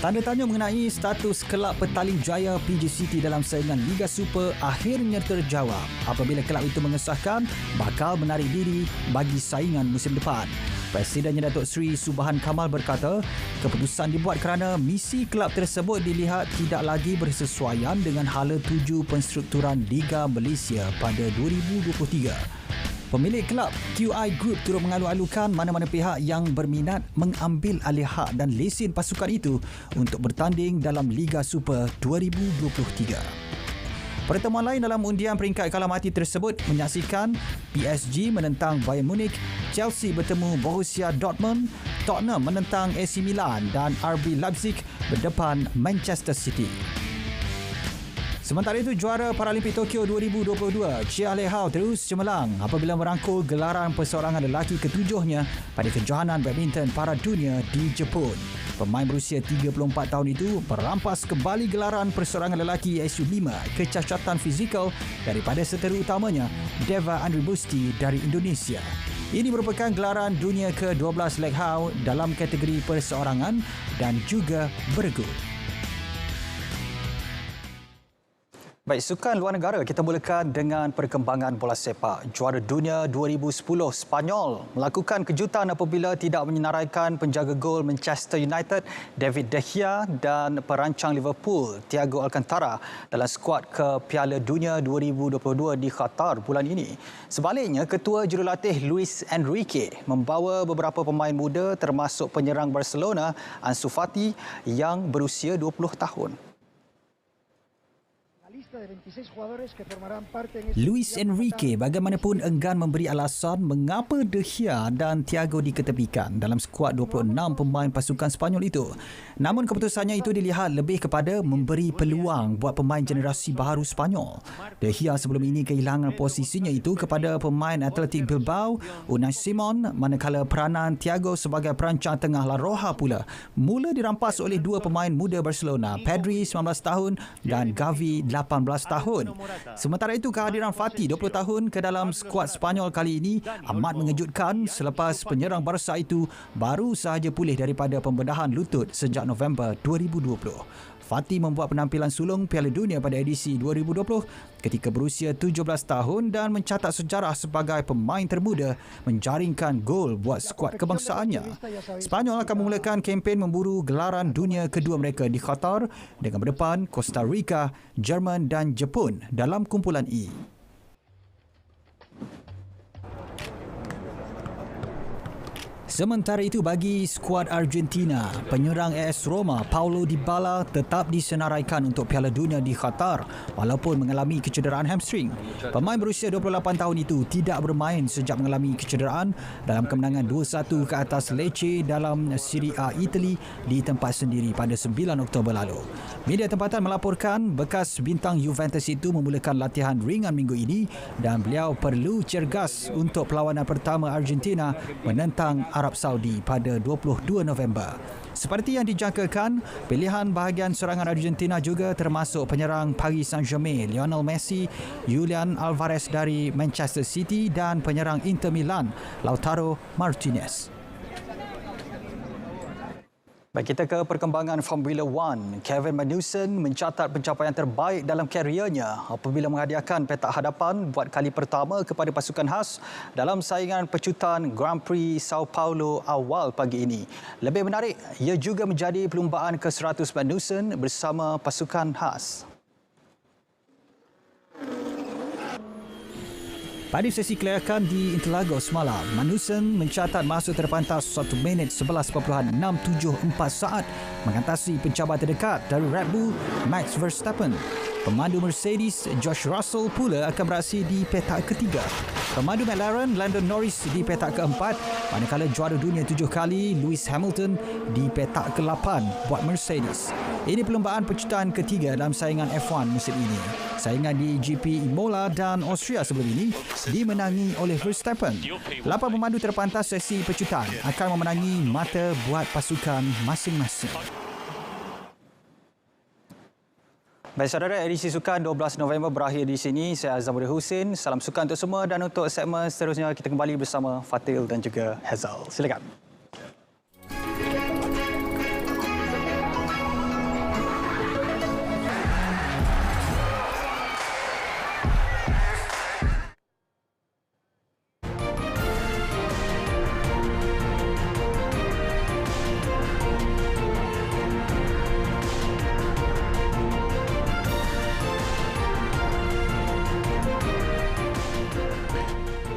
Tanda tanya mengenai status kelab Petaling Jaya PJ City dalam saingan Liga Super akhirnya terjawab apabila kelab itu mengesahkan bakal menarik diri bagi saingan musim depan. Presidennya Datuk Seri Subhan Kamal berkata, keputusan dibuat kerana misi kelab tersebut dilihat tidak lagi bersesuaian dengan hala tuju penstrukturan Liga Malaysia pada 2023. Pemilik kelab QI Group turut mengalu-alukan mana-mana pihak yang berminat mengambil alih hak dan lesen pasukan itu untuk bertanding dalam Liga Super 2023. Pertemuan lain dalam undian peringkat kalah mati tersebut menyaksikan PSG menentang Bayern Munich, Chelsea bertemu Borussia Dortmund, Tottenham menentang AC Milan dan RB Leipzig berdepan Manchester City. Sementara itu, juara Paralimpik Tokyo 2022, Chia Le Hao terus cemerlang apabila merangkul gelaran perseorangan lelaki ketujuhnya pada kejohanan badminton para dunia di Jepun. Pemain berusia 34 tahun itu merampas kembali gelaran perseorangan lelaki SU5 kecacatan fizikal daripada seteru utamanya, Deva Andribusti dari Indonesia. Ini merupakan gelaran dunia ke-12 Le Hao dalam kategori perseorangan dan juga bergu. Baik, sukan luar negara kita mulakan dengan perkembangan bola sepak. Juara dunia 2010 Spanyol melakukan kejutan apabila tidak menyenaraikan penjaga gol Manchester United David De Gea dan perancang Liverpool Thiago Alcantara dalam skuad ke Piala Dunia 2022 di Qatar bulan ini. Sebaliknya, ketua jurulatih Luis Enrique membawa beberapa pemain muda termasuk penyerang Barcelona Ansu Fati yang berusia 20 tahun. Luis Enrique bagaimanapun enggan memberi alasan mengapa De Gea dan Thiago diketepikan dalam skuad 26 pemain pasukan Spanyol itu. Namun keputusannya itu dilihat lebih kepada memberi peluang buat pemain generasi baru Spanyol. De Gea sebelum ini kehilangan posisinya itu kepada pemain Athletic Bilbao Unai Simon, manakala peranan Thiago sebagai perancang tengah La Roja pula mula dirampas oleh dua pemain muda Barcelona, Pedri 19 tahun dan Gavi 18 tahun. Sementara itu, kehadiran Fati 20 tahun ke dalam skuad Spanyol kali ini amat mengejutkan selepas penyerang Barca itu baru sahaja pulih daripada pembedahan lutut sejak November 2020. Fati membuat penampilan sulung Piala Dunia pada edisi 2020 ketika berusia 17 tahun dan mencatat sejarah sebagai pemain termuda menjaringkan gol buat skuad kebangsaannya. Spanyol akan memulakan kempen memburu gelaran dunia kedua mereka di Qatar dengan berdepan Costa Rica, Jerman dan Jepun dalam kumpulan E. Sementara itu, bagi skuad Argentina, penyerang AS Roma Paulo Dybala tetap disenaraikan untuk Piala Dunia di Qatar walaupun mengalami kecederaan hamstring. Pemain berusia 28 tahun itu tidak bermain sejak mengalami kecederaan dalam kemenangan 2-1 ke atas Lecce dalam Serie A Itali di tempat sendiri pada 9 Oktober lalu. Media tempatan melaporkan bekas bintang Juventus itu memulakan latihan ringan minggu ini dan beliau perlu cergas untuk perlawanan pertama Argentina menentang Arab Saudi pada 22 November. Seperti yang dijangkakan, pilihan bahagian serangan Argentina juga termasuk penyerang Paris Saint-Germain Lionel Messi, Julian Alvarez dari Manchester City dan penyerang Inter Milan Lautaro Martinez. Baik, kita ke perkembangan Formula One. Kevin Magnussen mencatat pencapaian terbaik dalam kariernya apabila menghadiahkan petak hadapan buat kali pertama kepada pasukan khas dalam saingan pecutan Grand Prix Sao Paulo awal pagi ini. Lebih menarik, ia juga menjadi perlumbaan ke-100 Magnussen bersama pasukan khas. Pada sesi kelayakan di Interlagos semalam, Magnussen mencatat masa terpantas 1 minit 11.674 saat mengatasi pencabar terdekat dari Red Bull Max Verstappen. Pemandu Mercedes George Russell pula akan beraksi di petak ketiga. Pemandu McLaren Lando Norris di petak keempat, manakala juara dunia 7 kali Lewis Hamilton di petak ke-8 buat Mercedes. Ini perlumbaan pecutan ketiga dalam saingan F1 musim ini. Saingan di GP Imola dan Austria sebelum ini dimenangi oleh Verstappen. 8 pemandu terpantas sesi pecutan akan memenangi mata buat pasukan masing-masing. Baik saudara, edisi Sukan 12 November berakhir di sini. Saya Azamudin Husin. Salam sukan untuk semua dan untuk segmen seterusnya kita kembali bersama Fatil dan juga Hazal. Silakan.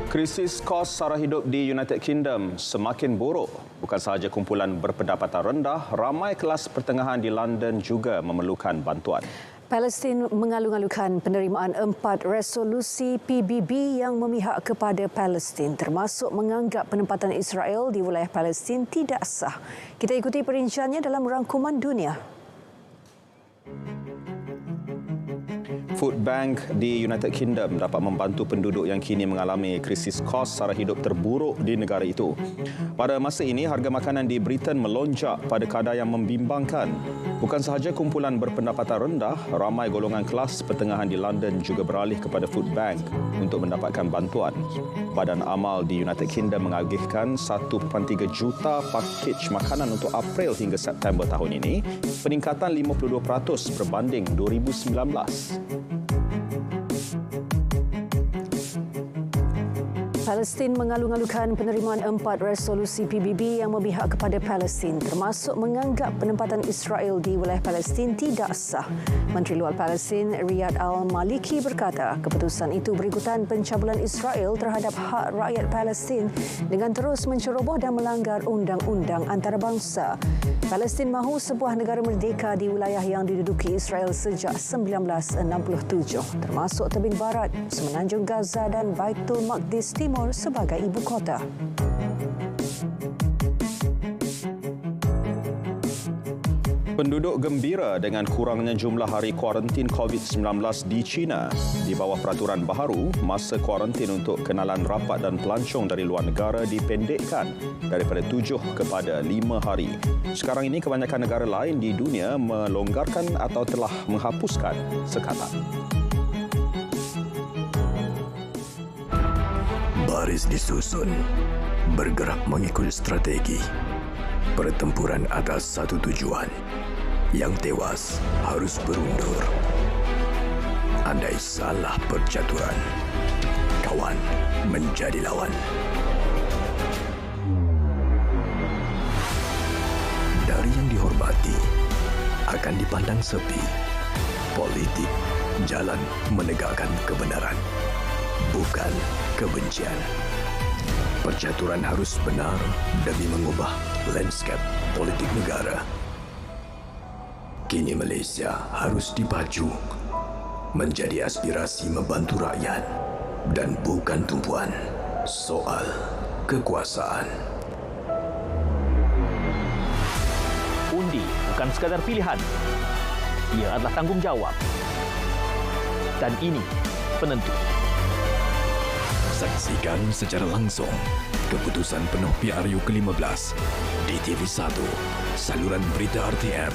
Krisis kos sara hidup di United Kingdom semakin buruk. Bukan sahaja kumpulan berpendapatan rendah, ramai kelas pertengahan di London juga memerlukan bantuan. Palestin mengalu-alukan penerimaan 4 resolusi PBB yang memihak kepada Palestin, termasuk menganggap penempatan Israel di wilayah Palestin tidak sah. Kita ikuti perinciannya dalam rangkuman dunia. Food Bank di United Kingdom dapat membantu penduduk yang kini mengalami krisis kos sara hidup terburuk di negara itu. Pada masa ini, harga makanan di Britain melonjak pada kadar yang membimbangkan. Bukan sahaja kumpulan berpendapatan rendah, ramai golongan kelas pertengahan di London juga beralih kepada Food Bank untuk mendapatkan bantuan. Badan Amal di United Kingdom mengagihkan 1.3 juta pakej makanan untuk April hingga September tahun ini, peningkatan 52% berbanding 2019. Palestin mengalu-alukan penerimaan 4 resolusi PBB yang memihak kepada Palestin, termasuk menganggap penempatan Israel di wilayah Palestin tidak sah. Menteri Luar Palestin Riyad Al-Maliki berkata keputusan itu berikutan pencabulan Israel terhadap hak rakyat Palestin dengan terus menceroboh dan melanggar undang-undang antarabangsa. Palestin mahu sebuah negara merdeka di wilayah yang diduduki Israel sejak 1967, termasuk tebing barat, semenanjung Gaza dan Baitul Maqdis Timur sebagai ibu kota. Penduduk gembira dengan kurangnya jumlah hari kuarantin COVID-19 di China. Di bawah peraturan baharu, masa kuarantin untuk kenalan rapat dan pelancong dari luar negara dipendekkan daripada 7 kepada 5 hari. Sekarang ini kebanyakan negara lain di dunia melonggarkan atau telah menghapuskan sekatan. Baris disusun, bergerak mengikut strategi. Pertempuran atas satu tujuan. Yang tewas harus berundur. Andai salah percaturan, kawan menjadi lawan. Dari yang dihormati akan dipandang sepi. Politik jalan menegakkan kebenaran, bukan kebencian. Percaturan harus benar demi mengubah lanskap politik negara. Kini Malaysia harus dipacu menjadi aspirasi membantu rakyat dan bukan tumpuan soal kekuasaan. Undi bukan sekadar pilihan. Ia adalah tanggungjawab. Dan ini penentu. Saksikan secara langsung keputusan penuh PRU ke-15 di TV1, saluran berita RTM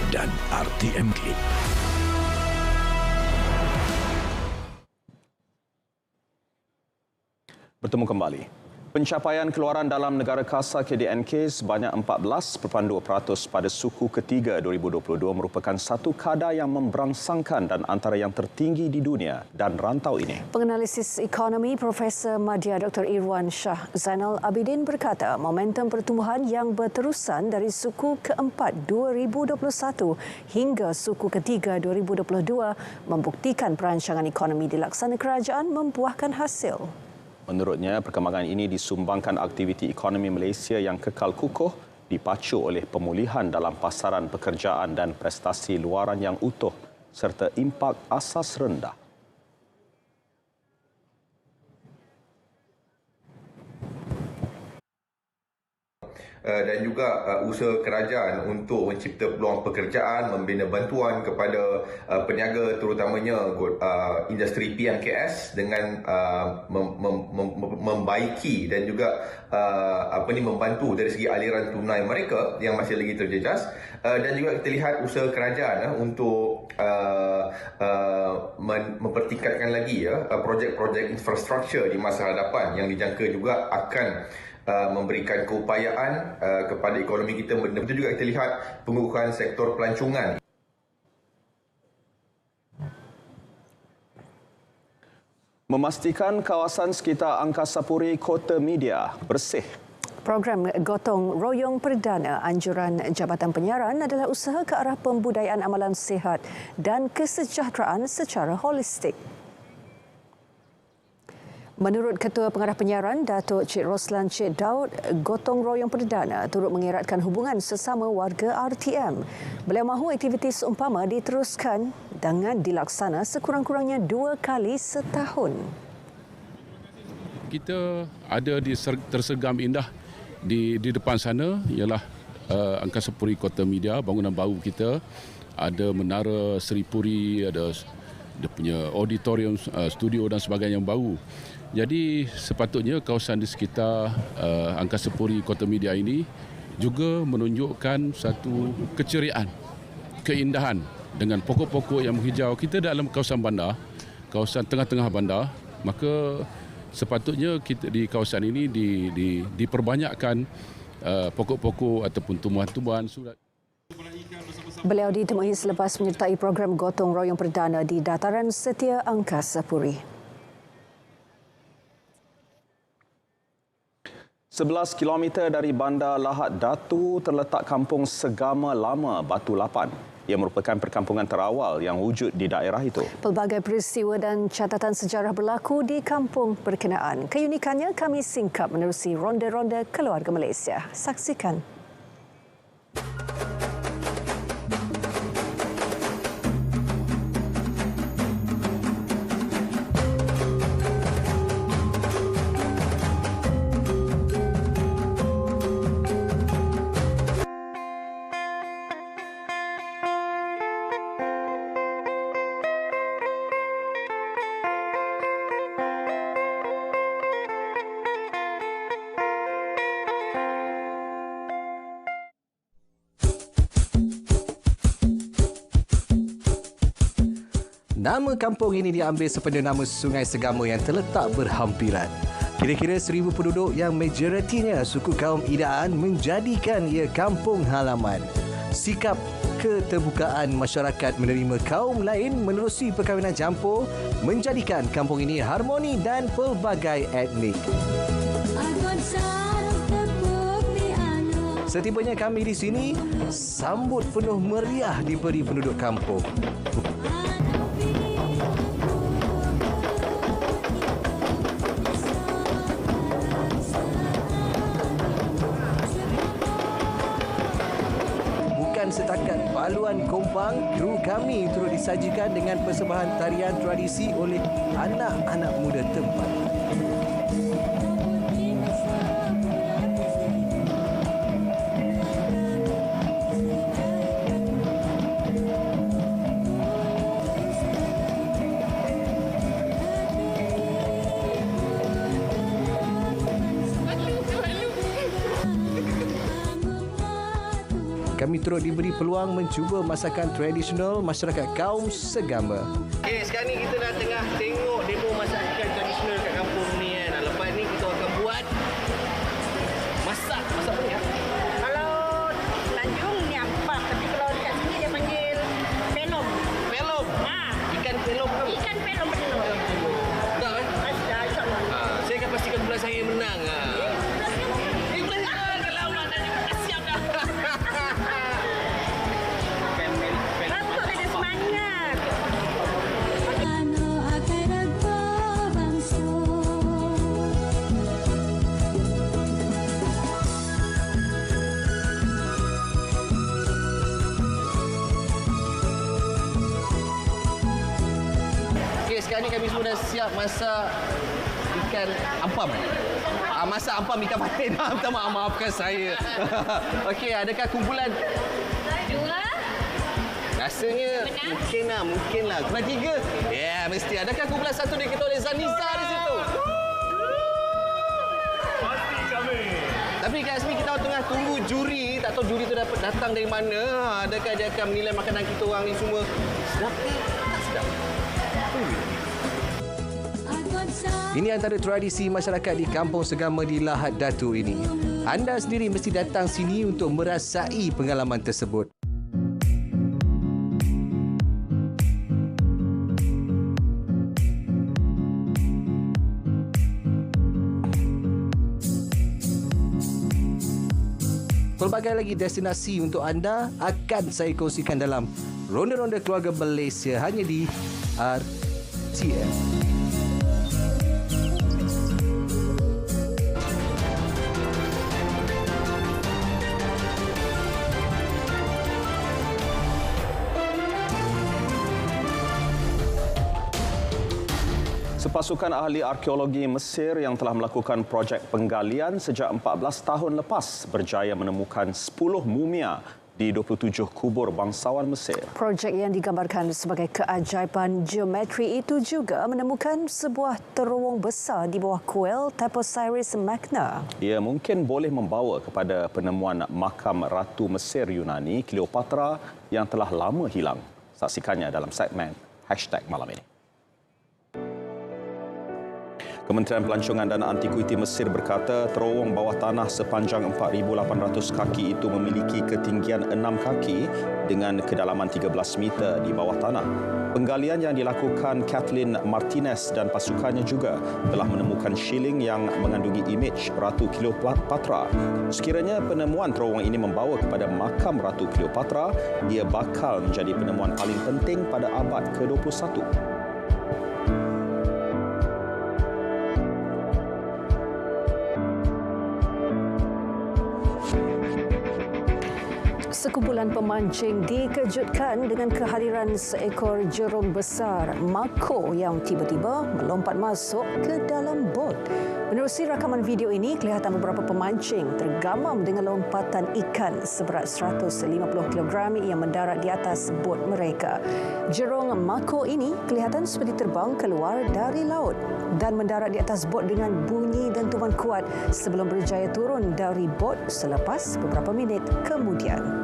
dan RTM Klik. Bertemu kembali. Pencapaian keluaran dalam negara kasa KDNK sebanyak 14.2% pada suku ketiga 2022 merupakan satu kadar yang memberangsangkan dan antara yang tertinggi di dunia dan rantau ini. Penganalisis ekonomi Profesor Madya Dr. Irwan Shah Zainal Abidin berkata momentum pertumbuhan yang berterusan dari suku keempat 2021 hingga suku ketiga 2022 membuktikan perancangan ekonomi dilaksana kerajaan membuahkan hasil. Menurutnya, perkembangan ini disumbangkan aktiviti ekonomi Malaysia yang kekal kukuh dipacu oleh pemulihan dalam pasaran pekerjaan dan prestasi luaran yang utuh serta impak asas rendah. Dan juga usaha kerajaan untuk mencipta peluang pekerjaan, membina bantuan kepada peniaga terutamanya industri PMKS dengan membaiki dan juga membantu dari segi aliran tunai mereka yang masih lagi terjejas, dan juga kita lihat usaha kerajaan untuk mempertingkatkan lagi projek-projek infrastruktur di masa hadapan yang dijangka juga akan memberikan keupayaan kepada ekonomi kita. Betul juga kita lihat pengukuhan sektor pelancongan. Memastikan kawasan sekitar Angkasa Puri Kota Media bersih. Program Gotong Royong Perdana Anjuran Jabatan Penyiaran adalah usaha ke arah pembudayaan amalan sihat dan kesejahteraan secara holistik. Menurut Ketua Pengarah Penyiaran, Datuk Cik Roslan Cik Daud, Gotong Royong Perdana turut mengeratkan hubungan sesama warga RTM. Beliau mahu aktiviti seumpama diteruskan dengan dilaksana sekurang-kurangnya 2 kali setahun. Kita ada di tersegam indah di depan sana ialah Angkasa Puri Kota Media, bangunan baru kita. Ada Menara Seri Puri, ada dia punya auditorium, studio dan sebagainya yang baru. Jadi sepatutnya kawasan di sekitar Angkasa Puri Kota Media ini juga menunjukkan satu keceriaan, keindahan dengan pokok-pokok yang menghijau. Kita dalam kawasan bandar, kawasan tengah-tengah bandar, maka sepatutnya kita di kawasan ini diperbanyakkan pokok-pokok ataupun tumbuhan-tumbuhan. Beliau ditemui selepas menyertai program Gotong Royong Perdana di Dataran Setia Angkasa Puri. 11 km dari Bandar Lahad Datu terletak Kampung Segama Lama, Batu Lapan. Ia merupakan perkampungan terawal yang wujud di daerah itu. Pelbagai peristiwa dan catatan sejarah berlaku di kampung berkenaan. Keunikannya kami singkap menerusi ronda-ronda keluarga Malaysia. Saksikan. Nama kampung ini diambil sempena nama Sungai Segama yang terletak berhampiran. Kira-kira 1,000 penduduk yang majoritinya suku kaum Idaan menjadikan ia kampung halaman. Sikap keterbukaan masyarakat menerima kaum lain menerusi perkahwinan campur menjadikan kampung ini harmoni dan pelbagai etnik. Setibanya kami di sini, sambut penuh meriah diberi penduduk kampung. Setakat paluan kompang, kru kami turut disajikan dengan persembahan tarian tradisi oleh anak-anak muda tempat. Kami turut diberi peluang mencuba masakan tradisional masyarakat kaum Segama. Okey, sekarang ni kita dah tengah tengok demo masakan tradisional kat kampung ni kan. Lepas ni kita akan buat masak apa ni? Kalau Tanjung ni ampak, tapi kalau dekat sini dia panggil pelom. Pelom? Ikan pelom ke? Ikan pelom betul. Dah kan? Dah, insyaAllah. Saya akan pastikan bulan saya menang. Sekarang ni kami semua dah siap masak ikan ampam. Masak ampam ikan patin. Minta maaf, maafkan saya. Okey, adakah kumpulan? 2. Rasanya mungkin lah. Kumpulan 3. Ya, mesti. Adakah kumpulan 1 diketuai oleh Zaniza di situ? Pasti kami. Tapi kat sini kita tengah tunggu juri. Tak tahu juri tu dapat datang dari mana. Adakah dia akan menilai makanan kita orang ni semua sedap ke tak sedap? Ini antara tradisi masyarakat di Kampung Segama di Lahad Datu ini. Anda sendiri mesti datang sini untuk merasai pengalaman tersebut. Pelbagai lagi destinasi untuk anda akan saya kongsikan dalam Ronda-Ronda Keluarga Malaysia hanya di RTM. Sepasukan ahli arkeologi Mesir yang telah melakukan projek penggalian sejak 14 tahun lepas berjaya menemukan 10 mumia di 27 kubur bangsawan Mesir. Projek yang digambarkan sebagai keajaiban geometri itu juga menemukan sebuah terowong besar di bawah kuil Taposiris Magna. Ia mungkin boleh membawa kepada penemuan makam Ratu Mesir Yunani Cleopatra yang telah lama hilang. Saksikannya dalam segmen #malam ini. Kementerian Pelancongan dan Antikuiti Mesir berkata terowong bawah tanah sepanjang 4,800 kaki itu memiliki ketinggian 6 kaki dengan kedalaman 13 meter di bawah tanah. Penggalian yang dilakukan Kathleen Martinez dan pasukannya juga telah menemukan shilling yang mengandungi imej Ratu Cleopatra. Sekiranya penemuan terowong ini membawa kepada makam Ratu Cleopatra, ia bakal menjadi penemuan paling penting pada abad ke-21. Sekumpulan pemancing dikejutkan dengan kehadiran seekor jerung besar mako yang tiba-tiba melompat masuk ke dalam bot. Menerusi rakaman video ini, kelihatan beberapa pemancing tergamam dengan lompatan ikan seberat 150 kg yang mendarat di atas bot mereka. Jerung mako ini kelihatan seperti terbang keluar dari laut dan mendarat di atas bot dengan bunyi dentuman kuat sebelum berjaya turun dari bot selepas beberapa minit kemudian.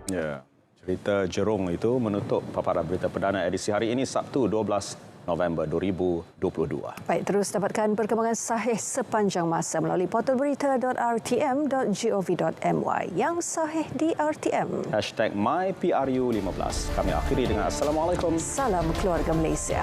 Ya, cerita jerung itu menutup paparan berita perdana edisi hari ini Sabtu 12 November 2022. Baik, terus dapatkan perkembangan sahih sepanjang masa melalui portal berita.rtm.gov.my yang sahih di RTM. #MyPRU15. Kami akhiri dengan Assalamualaikum. Salam keluarga Malaysia.